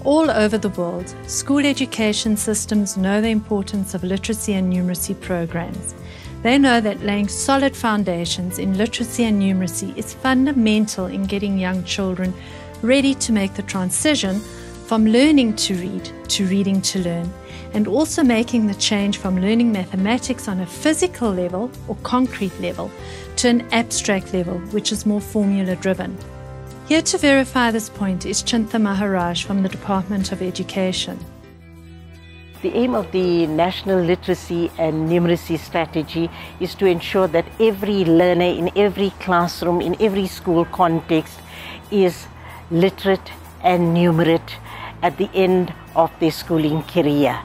All over the world, school education systems know the importance of literacy and numeracy programs. They know that laying solid foundations in literacy and numeracy is fundamental in getting young children ready to make the transition from learning to read to reading to learn, and also making the change from learning mathematics on a physical level or concrete level to an abstract level, which is more formula-driven. Here to verify this point is Chintha Maharaj from the Department of Education. The aim of the National Literacy and Numeracy Strategy is to ensure that every learner in every classroom, in every school context, is literate and numerate at the end of their schooling career.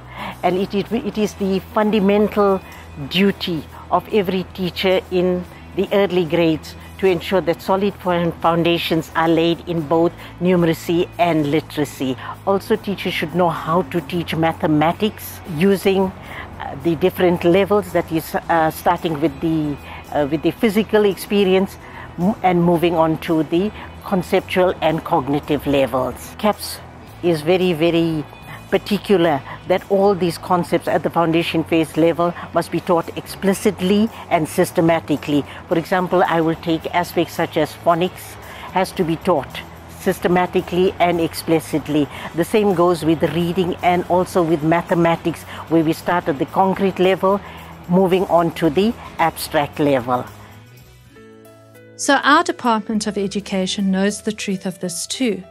And it is the fundamental duty of every teacher in the early grades to ensure that solid foundations are laid in both numeracy and literacy. Also, teachers should know how to teach mathematics using the different levels, that is starting with the physical experience and moving on to the conceptual and cognitive levels. CAPS is very, very particular that all these concepts at the foundation phase level must be taught explicitly and systematically. For example, I will take aspects such as phonics has to be taught systematically and explicitly. The same goes with reading and also with mathematics, where we start at the concrete level, moving on to the abstract level. So our Department of Education knows the truth of this too.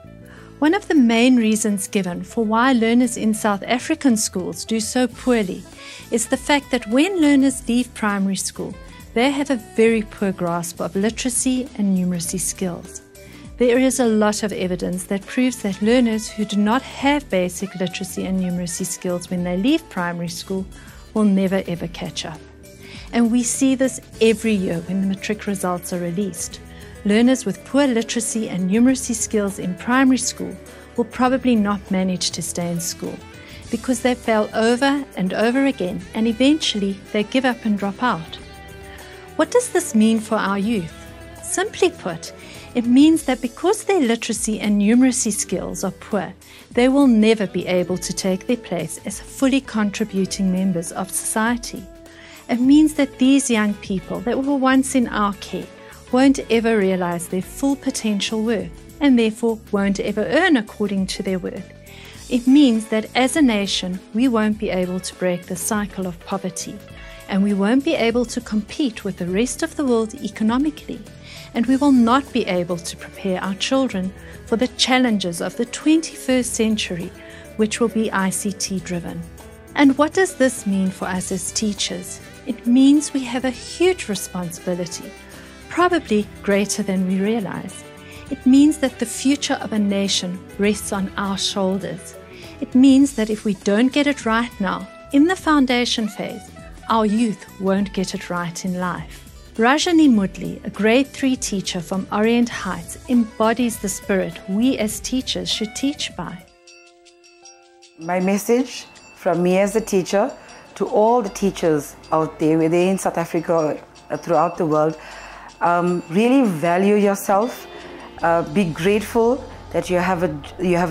One of the main reasons given for why learners in South African schools do so poorly is the fact that when learners leave primary school, they have a very poor grasp of literacy and numeracy skills. There is a lot of evidence that proves that learners who do not have basic literacy and numeracy skills when they leave primary school will never ever catch up. And we see this every year when the matric results are released. Learners with poor literacy and numeracy skills in primary school will probably not manage to stay in school because they fail over and over again, and eventually they give up and drop out. What does this mean for our youth? Simply put, it means that because their literacy and numeracy skills are poor, they will never be able to take their place as fully contributing members of society. It means that these young people that were once in our care won't ever realize their full potential worth, and therefore won't ever earn according to their worth. It means that as a nation, we won't be able to break the cycle of poverty, and we won't be able to compete with the rest of the world economically, and we will not be able to prepare our children for the challenges of the 21st century, which will be ICT driven. And what does this mean for us as teachers? It means we have a huge responsibility, probably greater than we realize. It means that the future of a nation rests on our shoulders. It means that if we don't get it right now, in the foundation phase, our youth won't get it right in life. Rajani Mudli, a grade 3 teacher from Orient Heights, embodies the spirit we as teachers should teach by. My message from me as a teacher to all the teachers out there, whether in South Africa or throughout the world, really value yourself. Be grateful that you have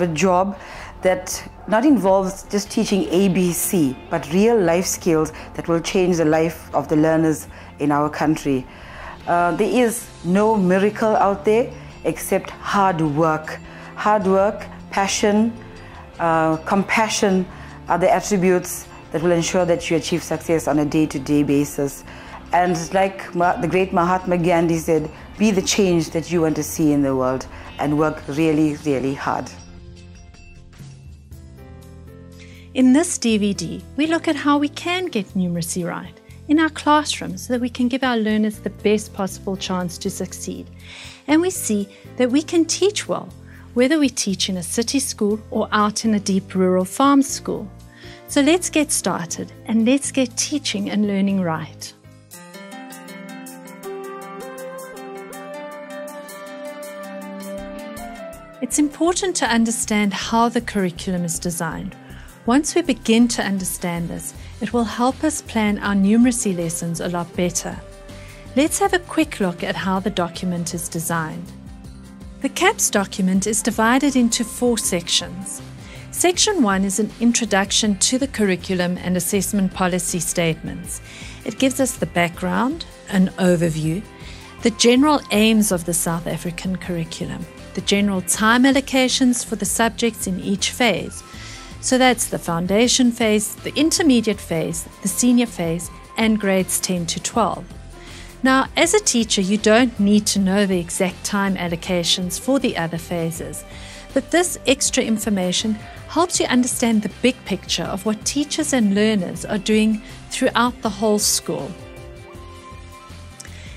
a job that not involves just teaching ABC, but real life skills that will change the life of the learners in our country. There is no miracle out there except hard work. Hard work, passion, compassion are the attributes that will ensure that you achieve success on a day-to-day basis. And like the great Mahatma Gandhi said, be the change that you want to see in the world and work really, really hard. In this DVD, we look at how we can get numeracy right in our classrooms so that we can give our learners the best possible chance to succeed. And we see that we can teach well, whether we teach in a city school or out in a deep rural farm school. So let's get started and let's get teaching and learning right. It's important to understand how the curriculum is designed. Once we begin to understand this, it will help us plan our numeracy lessons a lot better. Let's have a quick look at how the document is designed. The CAPS document is divided into 4 sections. Section 1 is an introduction to the curriculum and assessment policy statements. It gives us the background, an overview, the general aims of the South African curriculum, the general time allocations for the subjects in each phase. So that's the foundation phase, the intermediate phase, the senior phase, and grades 10 to 12. Now, as a teacher, you don't need to know the exact time allocations for the other phases, but this extra information helps you understand the big picture of what teachers and learners are doing throughout the whole school.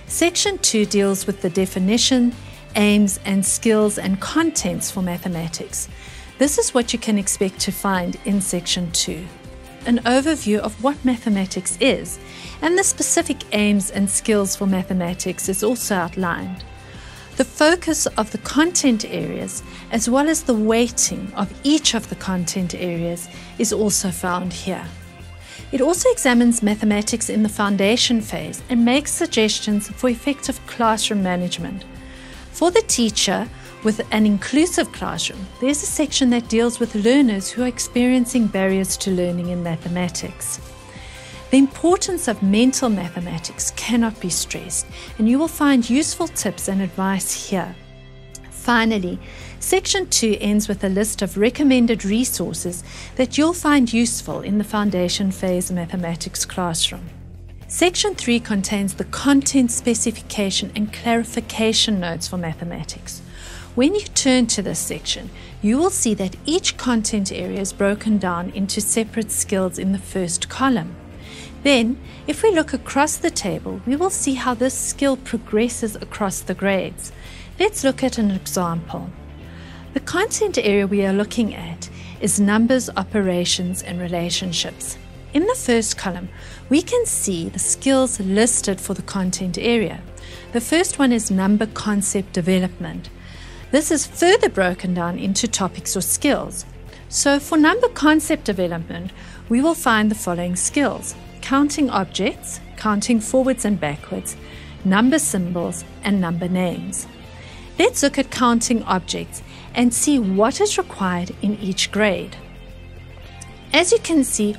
Section 2 deals with the definition, aims, and skills and contents for mathematics. This is what you can expect to find in Section 2. An overview of what mathematics is, and the specific aims and skills for mathematics is also outlined. The focus of the content areas, as well as the weighting of each of the content areas, is also found here. It also examines mathematics in the foundation phase and makes suggestions for effective classroom management. For the teacher with an inclusive classroom, there's a section that deals with learners who are experiencing barriers to learning in mathematics. The importance of mental mathematics cannot be stressed, and you will find useful tips and advice here. Finally, Section 2 ends with a list of recommended resources that you'll find useful in the foundation phase mathematics classroom. Section 3 contains the content specification and clarification notes for mathematics. When you turn to this section, you will see that each content area is broken down into separate skills in the first column. Then, if we look across the table, we will see how this skill progresses across the grades. Let's look at an example. The content area we are looking at is numbers, operations, and relationships. In the first column, we can see the skills listed for the content area. The first one is number concept development. This is further broken down into topics or skills. So for number concept development, we will find the following skills: counting objects, counting forwards and backwards, number symbols, and number names. Let's look at counting objects and see what is required in each grade. As you can see,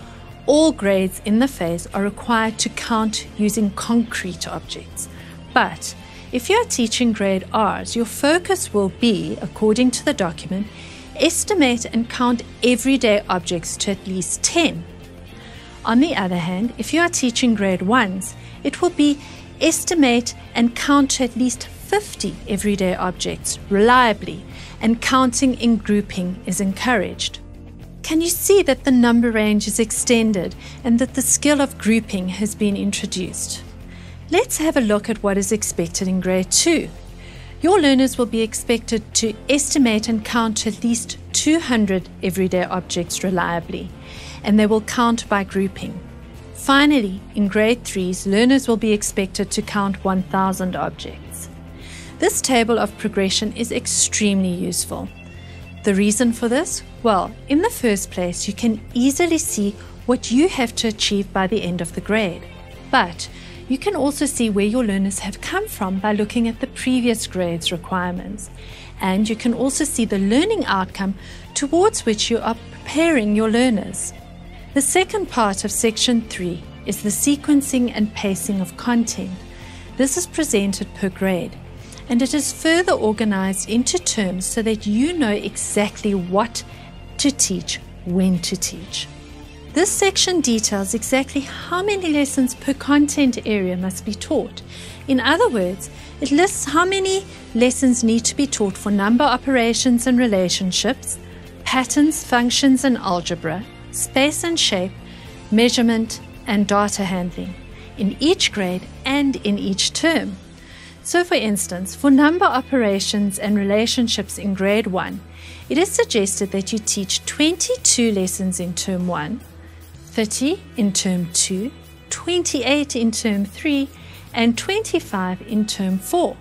all grades in the phase are required to count using concrete objects. But if you are teaching grade R's, your focus will be, according to the document, estimate and count everyday objects to at least 10. On the other hand, if you are teaching grade 1s, it will be estimate and count to at least 50 everyday objects reliably, and counting in grouping is encouraged. Can you see that the number range is extended and that the skill of grouping has been introduced? Let's have a look at what is expected in grade 2. Your learners will be expected to estimate and count at least 200 everyday objects reliably, and they will count by grouping. Finally, in grade 3s, learners will be expected to count 1,000 objects. This table of progression is extremely useful. The reason for this? Well, in the first place, you can easily see what you have to achieve by the end of the grade. But you can also see where your learners have come from by looking at the previous grade's requirements. And you can also see the learning outcome towards which you are preparing your learners. The second part of Section 3 is the sequencing and pacing of content. This is presented per grade, and it is further organized into terms so that you know exactly what to teach, when to teach. This section details exactly how many lessons per content area must be taught. In other words, it lists how many lessons need to be taught for number operations and relationships, patterns, functions, and algebra, space and shape, measurement, and data handling in each grade and in each term. So for instance, for number operations and relationships in grade 1, it is suggested that you teach 22 lessons in term 1, 30 in term 2, 28 in term 3, and 25 in term 4.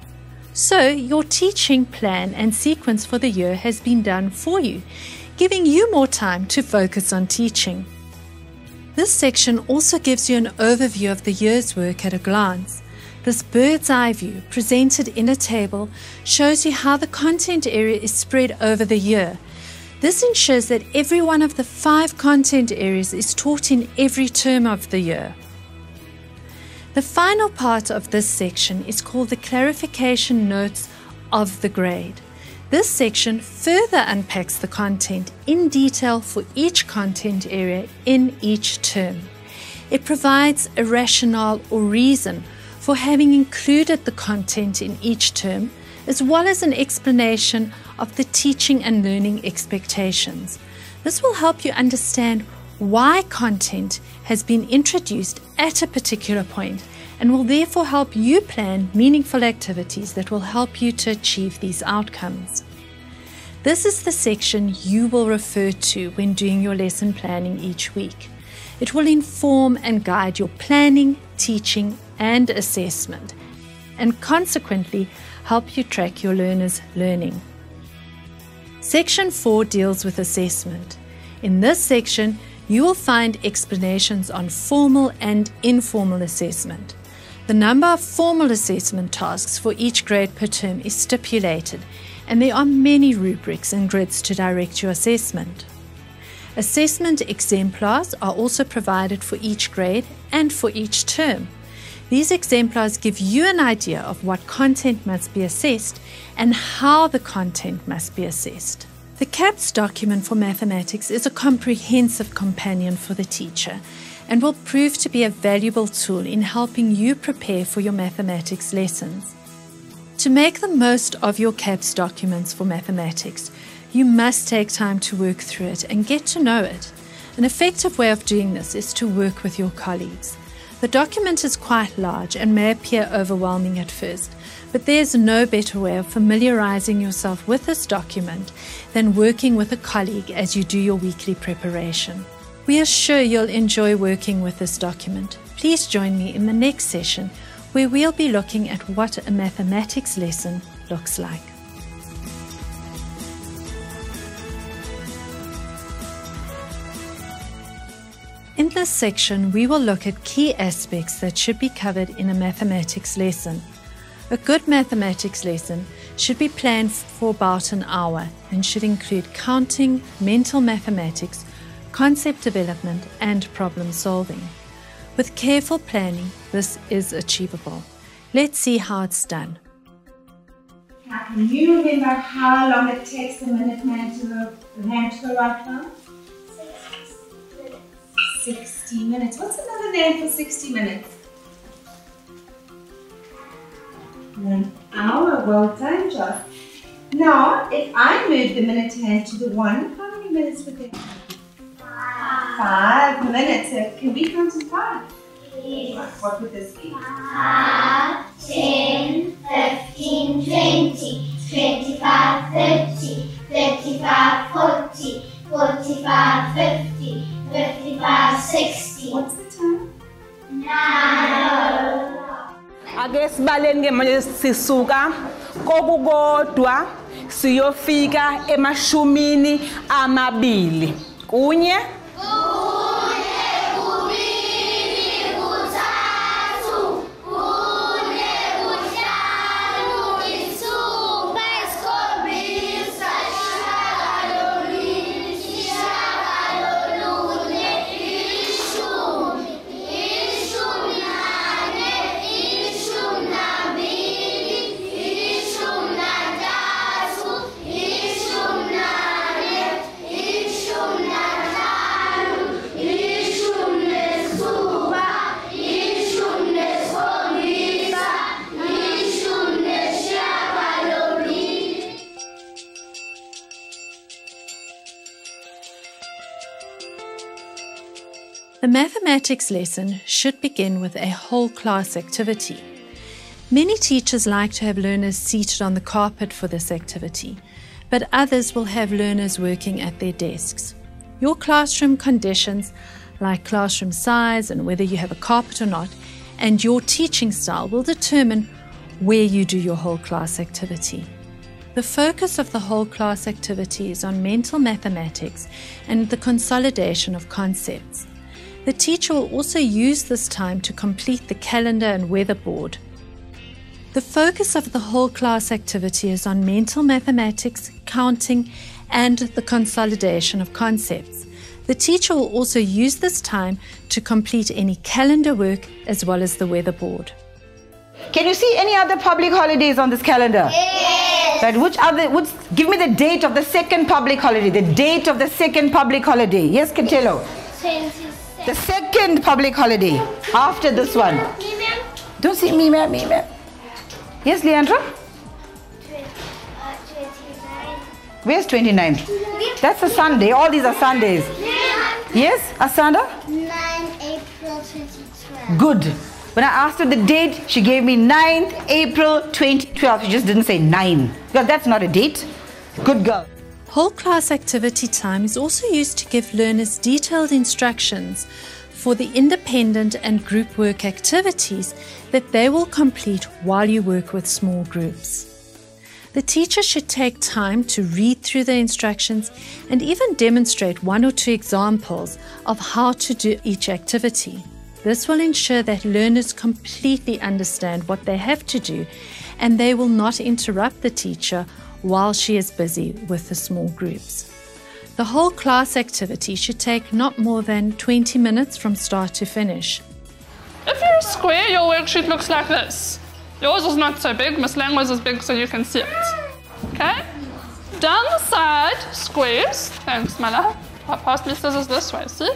So your teaching plan and sequence for the year has been done for you, giving you more time to focus on teaching. This section also gives you an overview of the year's work at a glance. This bird's eye view, presented in a table, shows you how the content area is spread over the year. This ensures that every one of the 5 content areas is taught in every term of the year. The final part of this section is called the clarification notes of the grade. This section further unpacks the content in detail for each content area in each term. It provides a rationale or reason for having included the content in each term, as well as an explanation of the teaching and learning expectations. This will help you understand why content has been introduced at a particular point and will therefore help you plan meaningful activities that will help you to achieve these outcomes. This is the section you will refer to when doing your lesson planning each week. It will inform and guide your planning, teaching, and assessment, and consequently help you track your learners' learning. Section 4 deals with assessment. In this section, you will find explanations on formal and informal assessment. The number of formal assessment tasks for each grade per term is stipulated, and there are many rubrics and grids to direct your assessment. Assessment exemplars are also provided for each grade and for each term. These exemplars give you an idea of what content must be assessed and how the content must be assessed. The CAPS document for mathematics is a comprehensive companion for the teacher and will prove to be a valuable tool in helping you prepare for your mathematics lessons. To make the most of your CAPS documents for mathematics, you must take time to work through it and get to know it. An effective way of doing this is to work with your colleagues. The document is quite large and may appear overwhelming at first, but there's no better way of familiarizing yourself with this document than working with a colleague as you do your weekly preparation. We are sure you'll enjoy working with this document. Please join me in the next session where we'll be looking at what a mathematics lesson looks like. In this section, we will look at key aspects that should be covered in a mathematics lesson. A good mathematics lesson should be planned for about an hour and should include counting, mental mathematics, concept development, and problem solving. With careful planning, this is achievable. Let's see how it's done. Now, can you remember how long it takes the Minuteman to go right now? 60 minutes. What's another name for 60 minutes? 1 hour. Well done, Josh. Now, if I move the minute hand to the 1, how many minutes would there be? 5 minutes. So can we count in 5? Yes. What would this be? 5, 10, 15, 20, 25, 30, 35, 40, 45, 50, 55, 60. What's the time? 9. Ake sibaleni ke manje sisuka kokukodwa siyofika emashumini amabili. Kunye The mathematics lesson should begin with a whole class activity. Many teachers like to have learners seated on the carpet for this activity, but others will have learners working at their desks. Your classroom conditions, like classroom size and whether you have a carpet or not, and your teaching style will determine where you do your whole class activity. The focus of the whole class activity is on mental mathematics and the consolidation of concepts. The teacher will also use this time to complete the calendar and weather board. The focus of the whole class activity is on mental mathematics, counting, and the consolidation of concepts. The teacher will also use this time to complete any calendar work as well as the weather board. Can you see any other public holidays on this calendar? Yes. But give me the date of the second public holiday. The date of the second public holiday. Yes, Ketelo? 27. The second public holiday after this one. Me, ma'am. Don't say me, ma'am, me, ma'am. Yes, Leandra? 29. Where's 29? That's a Sunday. All these are Sundays. Yes, Asanda? 9 April 2012. Good. When I asked her the date, she gave me 9th April 2012. She just didn't say 9. Because that's not a date. Good girl. Whole class activity time is also used to give learners detailed instructions for the independent and group work activities that they will complete while you work with small groups. The teacher should take time to read through the instructions and even demonstrate 1 or 2 examples of how to do each activity. This will ensure that learners completely understand what they have to do and they will not interrupt the teacher while she is busy with the small groups. The whole class activity should take not more than 20 minutes from start to finish. If you're a square, your worksheet looks like this. Yours is not so big, Miss Langwa's is big so you can see it. Okay? Down the side, squares. Thanks, Mala. Pass me scissors this way, see?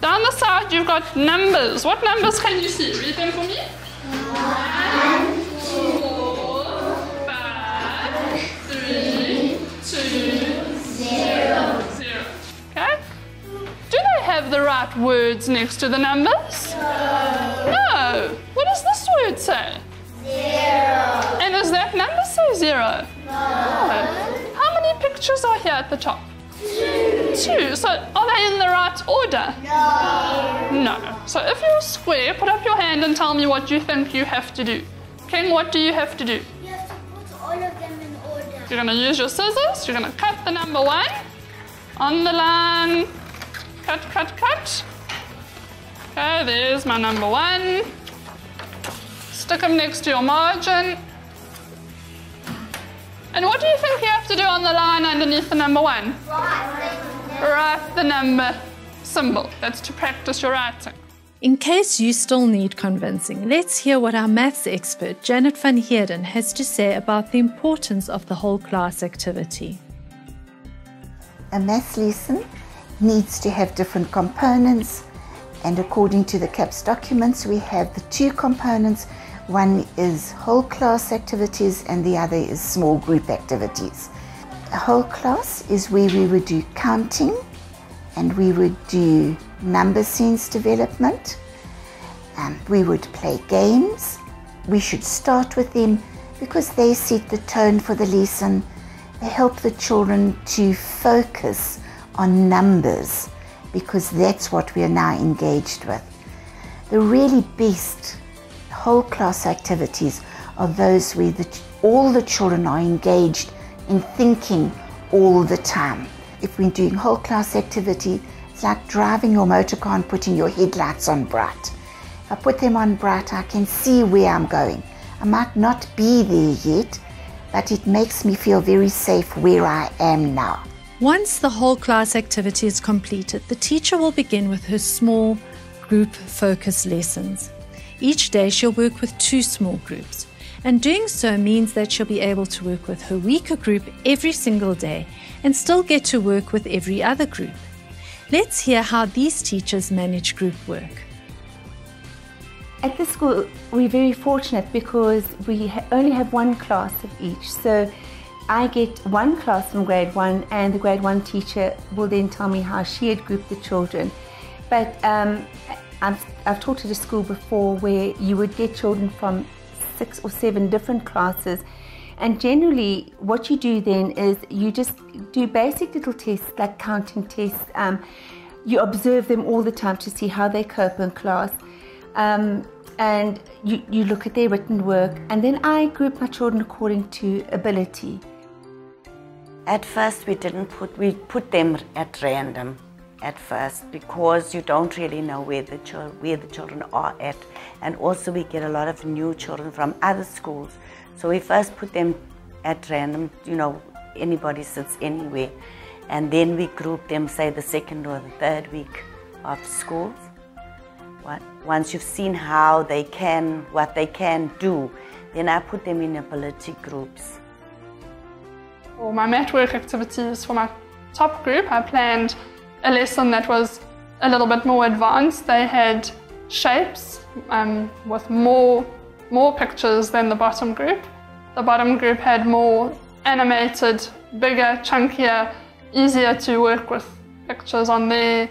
Down the side, you've got numbers. What numbers can you see? Read them for me. 1, 4, 5, 3, 2, 0. Okay? Do they have the right words next to the numbers? No. What does this word say? 0. And does that number say 0? No. How many pictures are here at the top? 2. So are they in the right order? No. So if you're a square, put up your hand and tell me what you think you have to do. Ken, what do you have to do? You have to put all of them in order. You're going to use your scissors. You're going to cut the number 1 on the line. Cut, cut, cut. Okay, there's my number 1. Stick them next to your margin. And what do you think you have to do on the line underneath the number 1? Write the number symbol. That's to practice your writing. In case you still need convincing, let's hear what our maths expert, Janet van Heerden, has to say about the importance of the whole class activity. A maths lesson needs to have different components, and according to the CAPS documents, we have the 2 components. One is whole class activities and the other is small group activities. A whole class is where we would do counting and we would do number sense development. We would play games. We should start with them because they set the tone for the lesson. They help the children to focus on numbers because that's what we are now engaged with. The really best whole class activities are those where all the children are engaged in thinking all the time. If we're doing whole class activity, it's like driving your motor car and putting your headlights on bright. If I put them on bright, I can see where I'm going. I might not be there yet, but it makes me feel very safe where I am now. Once the whole class activity is completed, the teacher will begin with her small group focus lessons. Each day she'll work with 2 small groups, and doing so means that she'll be able to work with her weaker group every single day and still get to work with every other group. Let's hear how these teachers manage group work. At the school, we're very fortunate because we only have 1 class of each. So I get 1 class from grade 1 and the grade 1 teacher will then tell me how she had grouped the children. But I've taught at a school before where you would get children from 6 or 7 different classes, and generally what you do then is you just do basic little tests like counting tests. You observe them all the time to see how they cope in class, and you look at their written work, and then I group my children according to ability. At first we put them at random. At first, because you don't really know where the children are at, and also we get a lot of new children from other schools, so we first put them at random, anybody sits anywhere. And then we group them, say the second or the third week of school. Once you've seen how they can, what they can do, then I put them in ability groups. For my math work activities for my top group, I planned a lesson that was a little bit more advanced. They had shapes with more pictures than the bottom group. The bottom group had more animated, bigger, chunkier, easier to work with pictures on their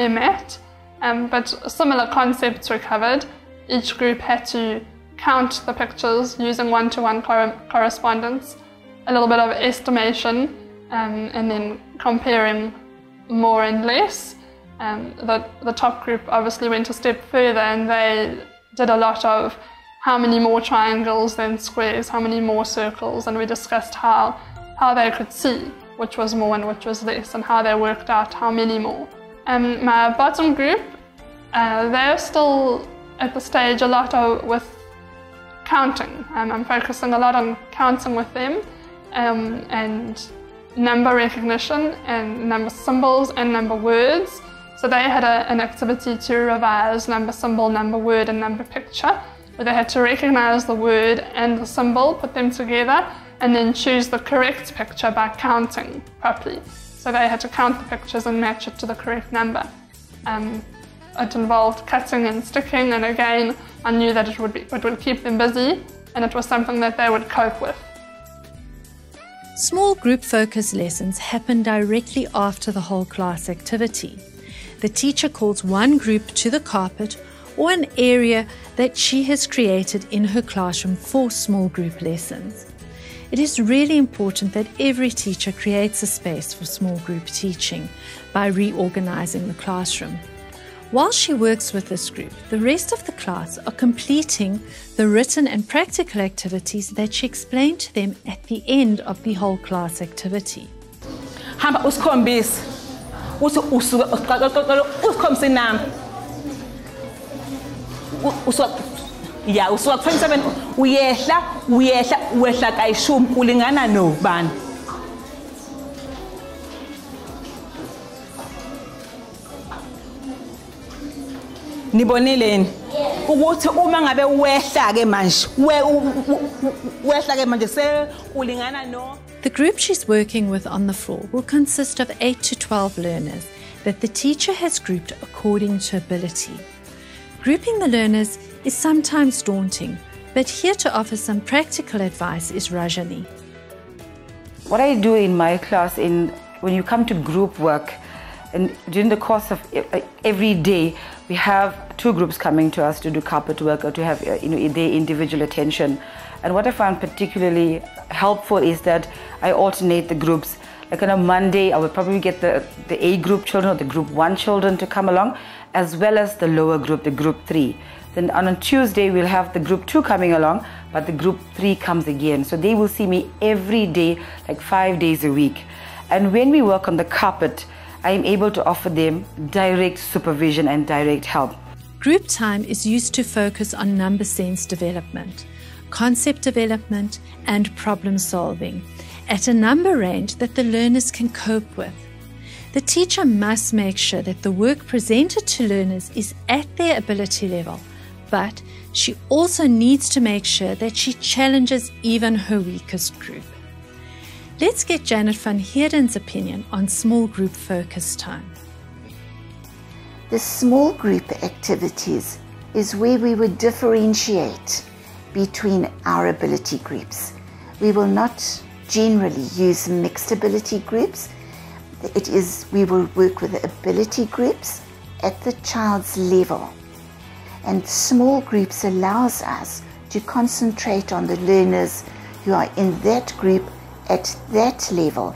mat. But similar concepts were covered. Each group had to count the pictures using one-to-one correspondence, a little bit of estimation, and then comparing more and less. The top group obviously went a step further, and they did a lot of how many more triangles than squares, how many more circles, and we discussed how they could see which was more and which was less, and how they worked out how many more. My bottom group, they're still at the stage a lot with counting. I'm focusing a lot on counting with them, and number recognition and number symbols and number words. So they had an activity to revise number symbol, number word and number picture, where they had to recognize the word and the symbol, put them together, and then choose the correct picture by counting properly. So they had to count the pictures and match it to the correct number. It involved cutting and sticking, and again, I knew that it would keep them busy, and it was something that they would cope with. Small group focus lessons happen directly after the whole class activity. The teacher calls one group to the carpet or an area that she has created in her classroom for small group lessons. It is really important that every teacher creates a space for small group teaching by reorganizing the classroom. While she works with this group, the rest of the class are completing the written and practical activities that she explained to them at the end of the whole class activity. Ya usuka 27 uyehla kayishumi kulingana nobani. Nibonileni ukuthi uma ngabe wehla ke manje wehla ke manje sekulingana no. The group she's working with on the floor will consist of 8 to 12 learners that the teacher has grouped according to ability. Grouping the learners is sometimes daunting, but here to offer some practical advice is Rajani. What I do in my class, when you come to group work, and during the course of every day, we have two groups coming to us to do carpet work or to have their individual attention. And what I found particularly helpful is that I alternate the groups. Like on a Monday, I would probably get the A group children or the group 1 children to come along, as well as the lower group, the group 3. Then on a Tuesday, we'll have the group 2 coming along, but the group 3 comes again. So they will see me every day, like 5 days a week. And when we work on the carpet, I am able to offer them direct supervision and direct help. Group time is used to focus on number sense development, concept development, and problem solving at a number range that the learners can cope with. The teacher must make sure that the work presented to learners is at their ability level, but she also needs to make sure that she challenges even her weakest group. Let's get Janet van Heerden's opinion on small group focus time. The small group activities is where we would differentiate between our ability groups. We will not generally use mixed ability groups. We will work with the ability groups at the child's level. And small groups allows us to concentrate on the learners who are in that group at that level.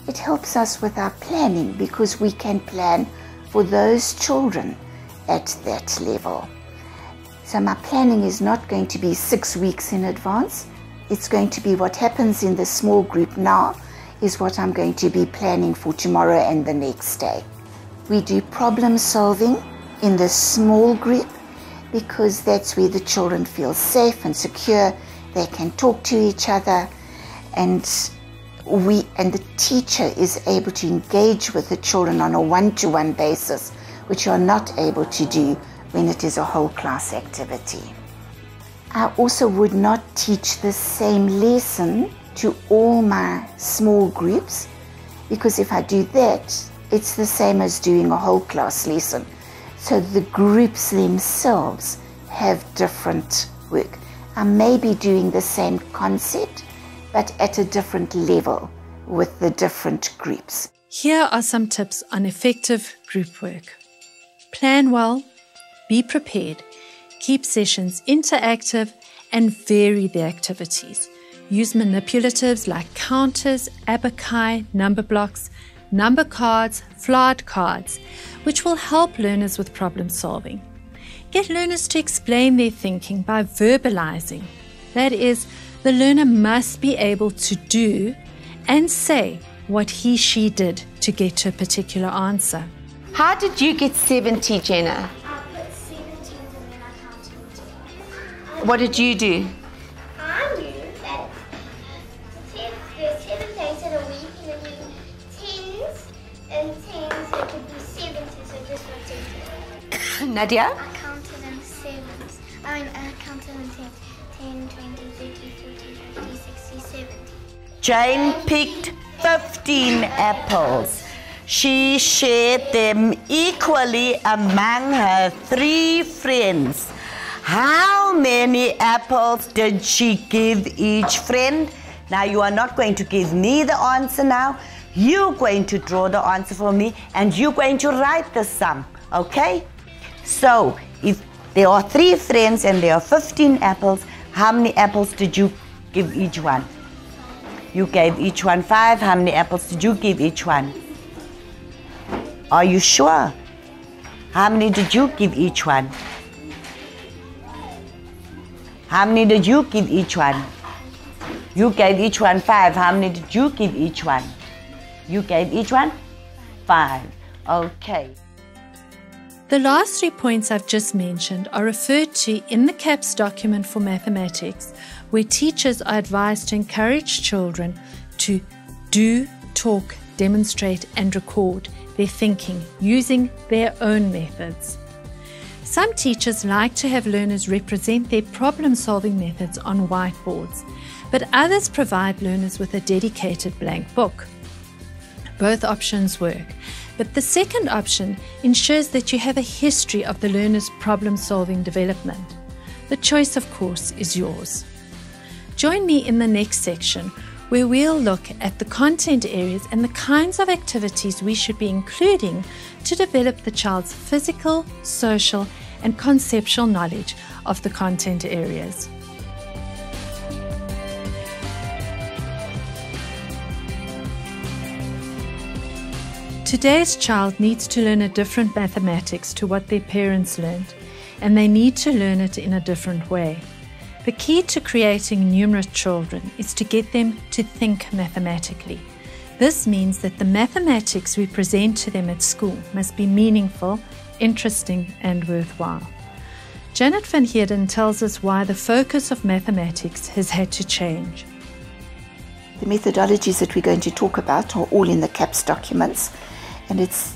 It helps us with our planning because we can plan for those children at that level. So my planning is not going to be 6 weeks in advance. It's going to be what happens in the small group now is what I'm going to be planning for tomorrow and the next day. We do problem solving in the small group because that's where the children feel safe and secure. They can talk to each other and and the teacher is able to engage with the children on a one-to-one basis, which you are not able to do when it is a whole class activity. I also would not teach the same lesson to all my small groups, because if I do that, it's the same as doing a whole class lesson. So the groups themselves have different work. I may be doing the same concept, but at a different level with the different groups. Here are some tips on effective group work. Plan well, be prepared, keep sessions interactive, and vary the activities. Use manipulatives like counters, abaci, number blocks, number cards, flashcards, which will help learners with problem solving. Get learners to explain their thinking by verbalizing. That is, the learner must be able to do and say what he/she did to get to a particular answer. How did you get 70, Jenna? I put 17 and then I counted. What did you do? I knew that there's 7 days in a week, and then we tens and tens, so it could be 70, so just rotate it. Nadia? I counted in sevens. I counted in 10, 20, 30, 40, 50, 60, 70. Jane picked 15 apples. She shared them equally among her 3 friends. How many apples did she give each friend? Now you are not going to give me the answer now. You're going to draw the answer for me and you're going to write the sum, okay? So if there are 3 friends and there are 15 apples, how many apples did you give each one? You gave each one 5. How many apples did you give each one? Are you sure? How many did you give each one? How many did you give each one? You gave each one 5. How many did you give each one? You gave each one 5. Okay. The last 3 points I've just mentioned are referred to in the CAPS document for mathematics, where teachers are advised to encourage children to do, talk, demonstrate, and record their thinking using their own methods. Some teachers like to have learners represent their problem-solving methods on whiteboards, but others provide learners with a dedicated blank book. Both options work, but the second option ensures that you have a history of the learner's problem-solving development. The choice, of course, is yours. Join me in the next section, where we'll look at the content areas and the kinds of activities we should be including to develop the child's physical, social, and conceptual knowledge of the content areas. Today's child needs to learn a different mathematics to what their parents learned, and they need to learn it in a different way. The key to creating numerate children is to get them to think mathematically. This means that the mathematics we present to them at school must be meaningful, interesting, and worthwhile. Janet van Heerden tells us why the focus of mathematics has had to change. The methodologies that we're going to talk about are all in the CAPS documents, and it's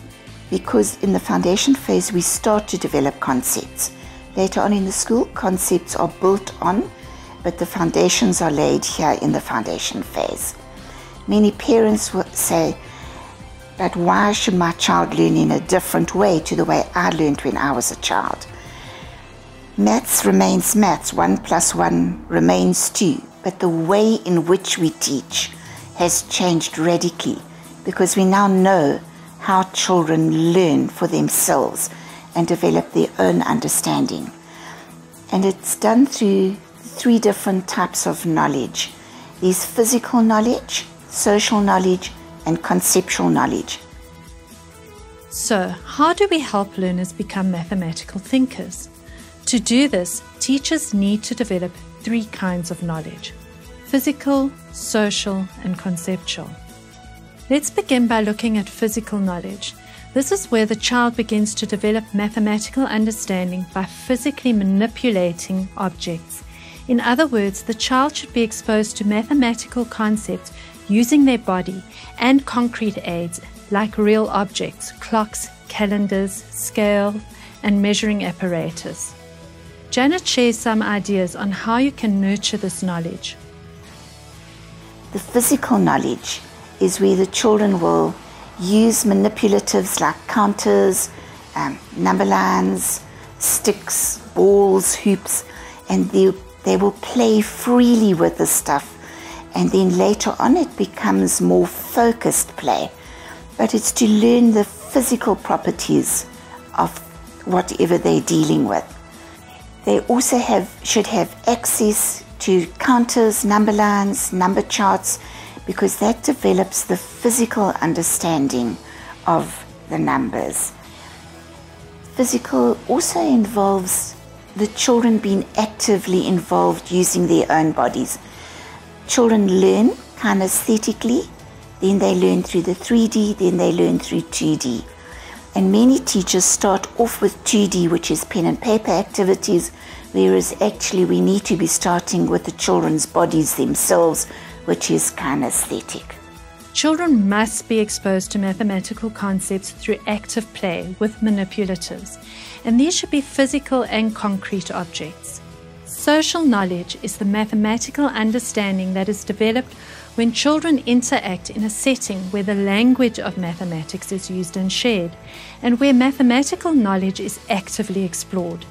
because in the foundation phase we start to develop concepts. Later on in the school, concepts are built on, but the foundations are laid here in the foundation phase. Many parents will say, but why should my child learn in a different way to the way I learned when I was a child? Maths remains maths, 1 + 1 remains 2, but the way in which we teach has changed radically because we now know how children learn for themselves and develop their own understanding. And it's done through 3 different types of knowledge. There's physical knowledge, social knowledge, and conceptual knowledge. So, how do we help learners become mathematical thinkers? To do this, teachers need to develop 3 kinds of knowledge: physical, social, and conceptual. Let's begin by looking at physical knowledge. This is where the child begins to develop mathematical understanding by physically manipulating objects. In other words, the child should be exposed to mathematical concepts using their body and concrete aids like real objects, clocks, calendars, scale, and measuring apparatus. Janet shares some ideas on how you can nurture this knowledge. The physical knowledge is where the children will use manipulatives like counters, number lines, sticks, balls, hoops, and they will play freely with the stuff. And then later on it becomes more focused play. But it's to learn the physical properties of whatever they're dealing with. They also should have access to counters, number lines, number charts, because that develops the physical understanding of the numbers. Physical also involves the children being actively involved using their own bodies. Children learn kinesthetically, then they learn through the 3D, then they learn through 2D. And many teachers start off with 2D, which is pen and paper activities, whereas actually we need to be starting with the children's bodies themselves, which is kinesthetic. Children must be exposed to mathematical concepts through active play with manipulatives, and these should be physical and concrete objects. Social knowledge is the mathematical understanding that is developed when children interact in a setting where the language of mathematics is used and shared, and where mathematical knowledge is actively explored.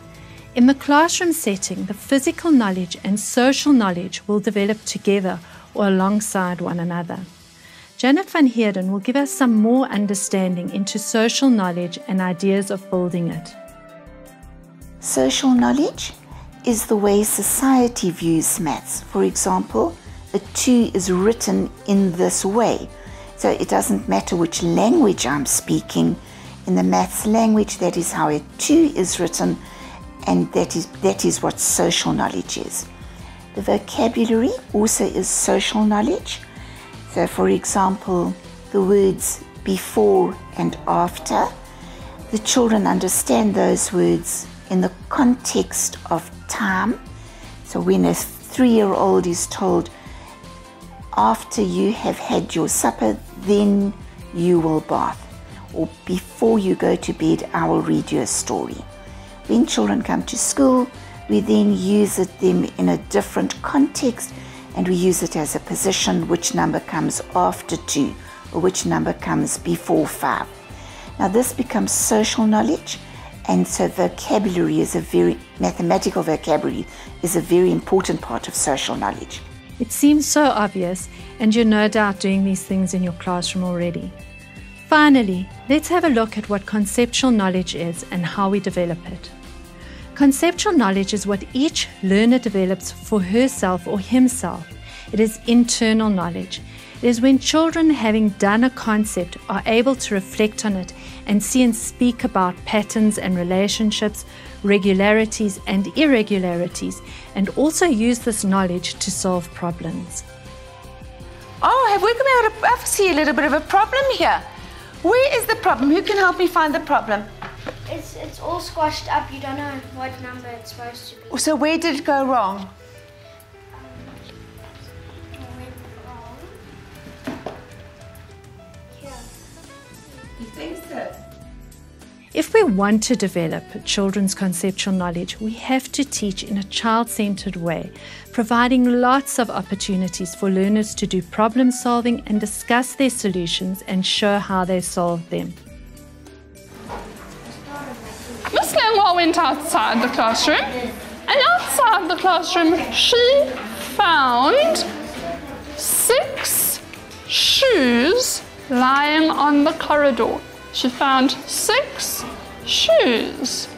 In the classroom setting, the physical knowledge and social knowledge will develop together or alongside one another. Janet van Heerden will give us some more understanding into social knowledge and ideas of building it. Social knowledge is the way society views maths. For example, a 2 is written in this way. So it doesn't matter which language I'm speaking. In the maths language, that is how a 2 is written, and that is what social knowledge is. The vocabulary also is social knowledge. So for example, the words before and after, the children understand those words in the context of time. So when a 3-year-old is told, after you have had your supper, then you will bath, or before you go to bed, I will read you a story. When children come to school, we then use them in a different context, and we use it as a position, which number comes after 2, or which number comes before 5. Now this becomes social knowledge, and so vocabulary is mathematical vocabulary is a very important part of social knowledge. It seems so obvious, and you're no doubt doing these things in your classroom already. Finally, let's have a look at what conceptual knowledge is and how we develop it. Conceptual knowledge is what each learner develops for herself or himself. It is internal knowledge. It is when children, having done a concept, are able to reflect on it and see and speak about patterns and relationships, regularities and irregularities, and also use this knowledge to solve problems. Oh, have we got I see a little bit of a problem here. Where is the problem? Who can help me find the problem? It's all squashed up. You don't know what number it's supposed to be. So where did it go wrong? It went wrong. Here. You think so? If we want to develop children's conceptual knowledge, we have to teach in a child-centered way, providing lots of opportunities for learners to do problem solving and discuss their solutions and show how they solve them. Miss Langwell went outside the classroom, and outside the classroom she found 6 shoes lying on the corridor. She found 6 shoes.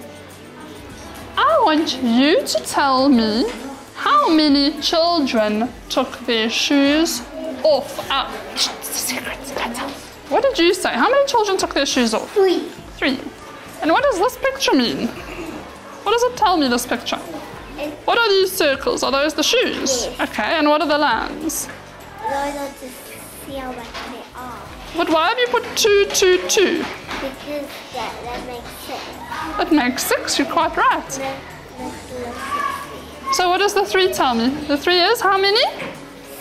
I want you to tell me how many children took their shoes off. It's a secret. What did you say? How many children took their shoes off? 3. 3. And what does this picture mean? What does it tell me, this picture? What are these circles? Are those the shoes? Yes. Okay, and what are the lines? Those are to see how much they are. But why have you put 2, 2, 2? Because that makes 6. It makes 6, you're quite right. Let's do a 6. So what does the 3 tell me? The 3 is how many?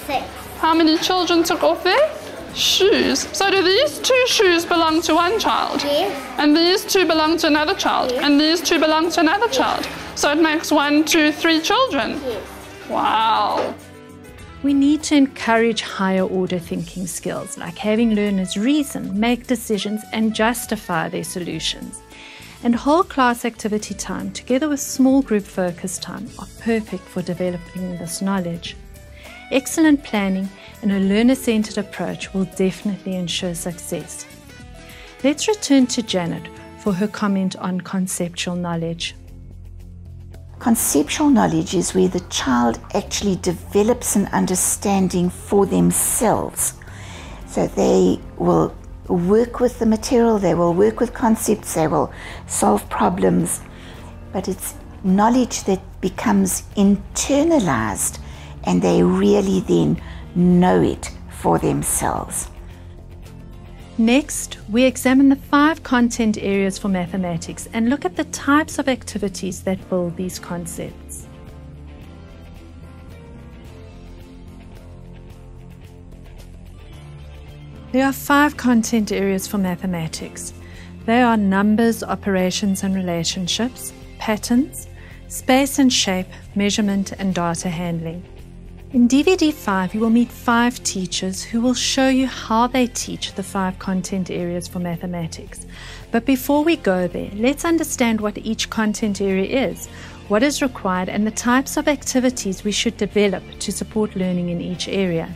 6. How many children took off their shoes? So do these 2 shoes belong to one child? Yes. And these 2 belong to another child? Yes. And these 2 belong to another child? So it makes 1, 2, 3 children? Yes. Wow. We need to encourage higher order thinking skills, like having learners reason, make decisions, and justify their solutions. And whole class activity time, together with small group focus time, are perfect for developing this knowledge. Excellent planning and a learner-centered approach will definitely ensure success. Let's return to Janet for her comment on conceptual knowledge. Conceptual knowledge is where the child actually develops an understanding for themselves. So they will work with the material, they will work with concepts, they will solve problems, but it's knowledge that becomes internalized and they really then know it for themselves. Next, we examine the 5 content areas for mathematics and look at the types of activities that build these concepts. There are 5 content areas for mathematics. They are numbers, operations and relationships, patterns, space and shape, measurement and data handling. In DVD 5, you will meet 5 teachers who will show you how they teach the 5 content areas for mathematics. But before we go there, let's understand what each content area is, what is required, and the types of activities we should develop to support learning in each area.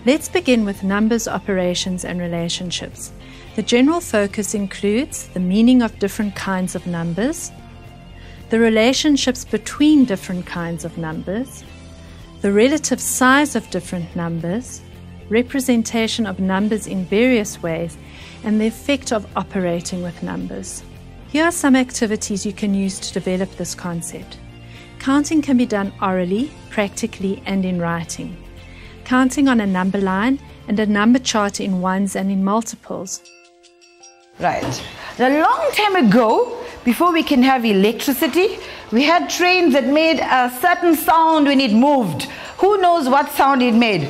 Let's begin with numbers, operations, and relationships. The general focus includes the meaning of different kinds of numbers, the relationships between different kinds of numbers, the relative size of different numbers, representation of numbers in various ways, and the effect of operating with numbers. Here are some activities you can use to develop this concept. Counting can be done orally, practically, and in writing. Counting on a number line and a number chart in ones and in multiples. Right. A long time ago, before we can have electricity, we had trains that made a certain sound when it moved. Who knows what sound it made?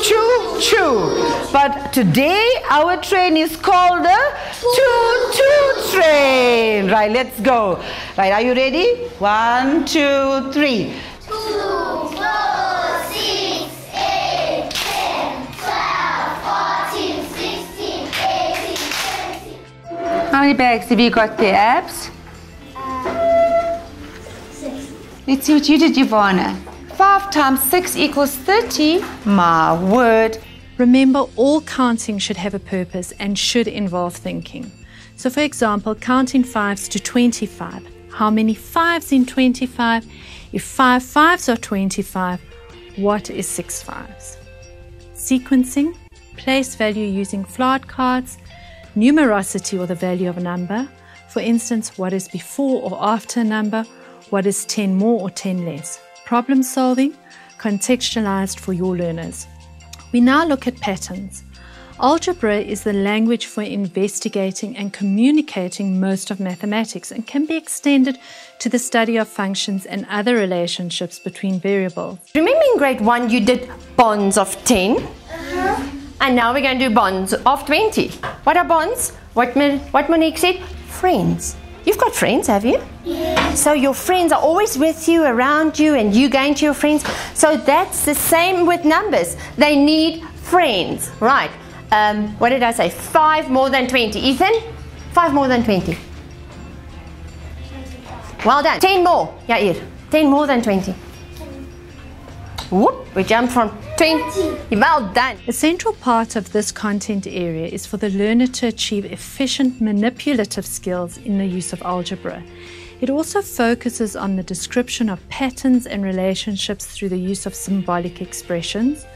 Choo choo. But today our train is called the choo choo train. Right, let's go. Right, are you ready? 1, 2, 3. 2, 4, 6, 8, 10, 12, 14, 16, 18, 20. How many bags have you got there, Abs? 6. Let's see what you did, Yvonne. 5 times 6 equals 30. My word. Remember, all counting should have a purpose and should involve thinking. So for example, counting 5s to 25. How many 5s in 25? If 5 5s are 25, what is 6 5s? Sequencing, place value using flashcards, numerosity or the value of a number. For instance, what is before or after a number? What is 10 more or 10 less? Problem solving, contextualized for your learners. We now look at patterns. Algebra is the language for investigating and communicating most of mathematics and can be extended to the study of functions and other relationships between variables. Remember in grade 1 you did bonds of 10? And now we're going to do bonds of 20. What are bonds? What Monique said? Friends. You've got friends, have you? Yes. So your friends are always with you, around you, and you going to your friends. So that's the same with numbers. They need friends. Right. What did I say? 5 more than 20. Ethan? 5 more than 20. Well done. 10 more. Yair. 10 more than 20. Whoop. We jumped from 20. Well done. A central part of this content area is for the learner to achieve efficient manipulative skills in the use of algebra. It also focuses on the description of patterns and relationships through the use of symbolic expressions,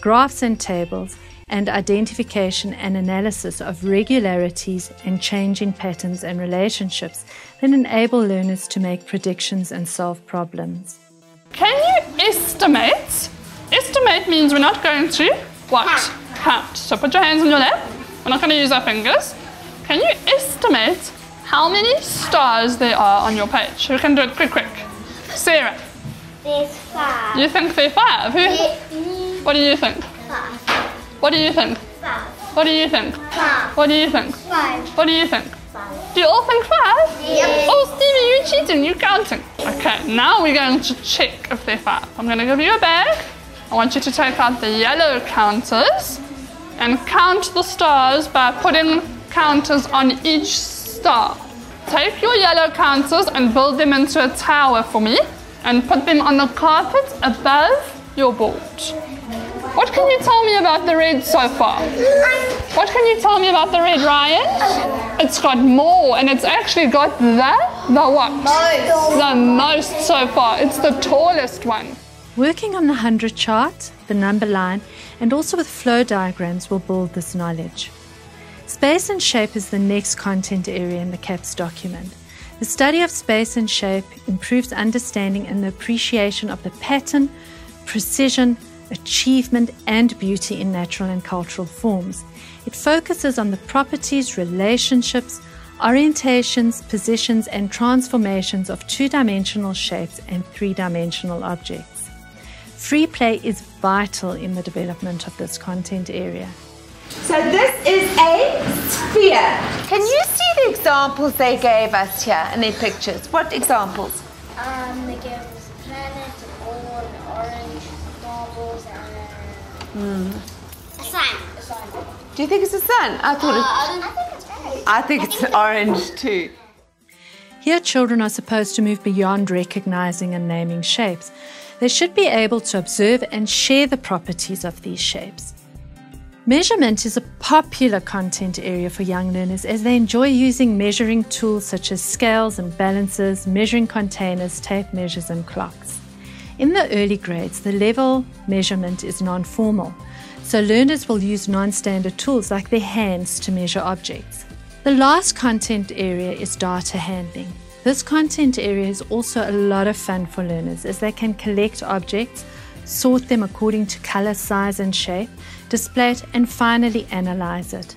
graphs and tables, and identification and analysis of regularities and change in patterns and relationships that enable learners to make predictions and solve problems. Can you estimate? Estimate means we're not going to what? Count. So put your hands on your lap. We're not going to use our fingers. Can you estimate how many stars there are on your page? Who can do it quick? Sarah. There's 5. You think there are 5? Who? What do you think? 5. What do you think? 5. What do you think? 5. What do you think? 5. What do you think? 5. Do you all think 5? Yep. Oh, Stevie, you cheating, you counting. Okay, now we're going to check if they're 5. I'm going to give you a bag. I want you to take out the yellow counters and count the stars by putting counters on each star. Take your yellow counters and build them into a tower for me and put them on the carpet above your board. What can you tell me about the red so far? What can you tell me about the red, Ryan? It's got more, and it's actually got the what? The most so far. It's the tallest one. Working on the 100 chart, the number line, and also with flow diagrams will build this knowledge. Space and shape is the next content area in the CAPS document. The study of space and shape improves understanding and the appreciation of the pattern, precision, achievement, and beauty in natural and cultural forms. It focuses on the properties, relationships, orientations, positions, and transformations of two-dimensional shapes and three-dimensional objects. Free play is vital in the development of this content area. So this is a sphere. Can you see the examples they gave us here in their pictures? What examples? They gave us a planet, a ball, an orange, marbles, and a sun. Do you think it's a sun? I think it's an orange too. Here, children are supposed to move beyond recognizing and naming shapes. They should be able to observe and share the properties of these shapes. Measurement is a popular content area for young learners as they enjoy using measuring tools such as scales and balances, measuring containers, tape measures, and clocks. In the early grades, the level measurement is non-formal, so learners will use non-standard tools like their hands to measure objects. The last content area is data handling. This content area is also a lot of fun for learners as they can collect objects, sort them according to color, size, and shape, display it, and finally analyze it.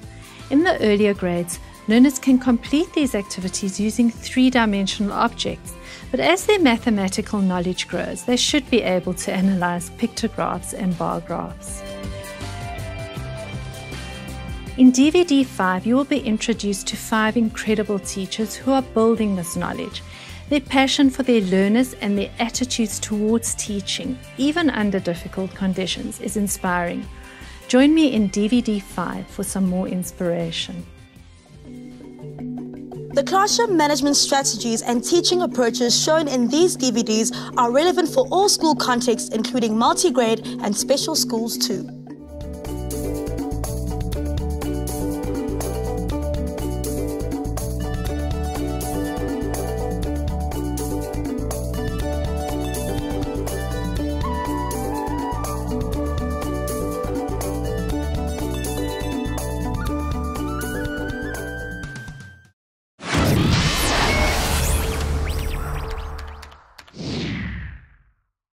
In the earlier grades, learners can complete these activities using three-dimensional objects, but as their mathematical knowledge grows, they should be able to analyze pictographs and bar graphs. In DVD 5, you will be introduced to 5 incredible teachers who are building this knowledge. Their passion for their learners and their attitudes towards teaching, even under difficult conditions, is inspiring. Join me in DVD 5 for some more inspiration. The classroom management strategies and teaching approaches shown in these DVDs are relevant for all school contexts, including multi-grade and special schools too.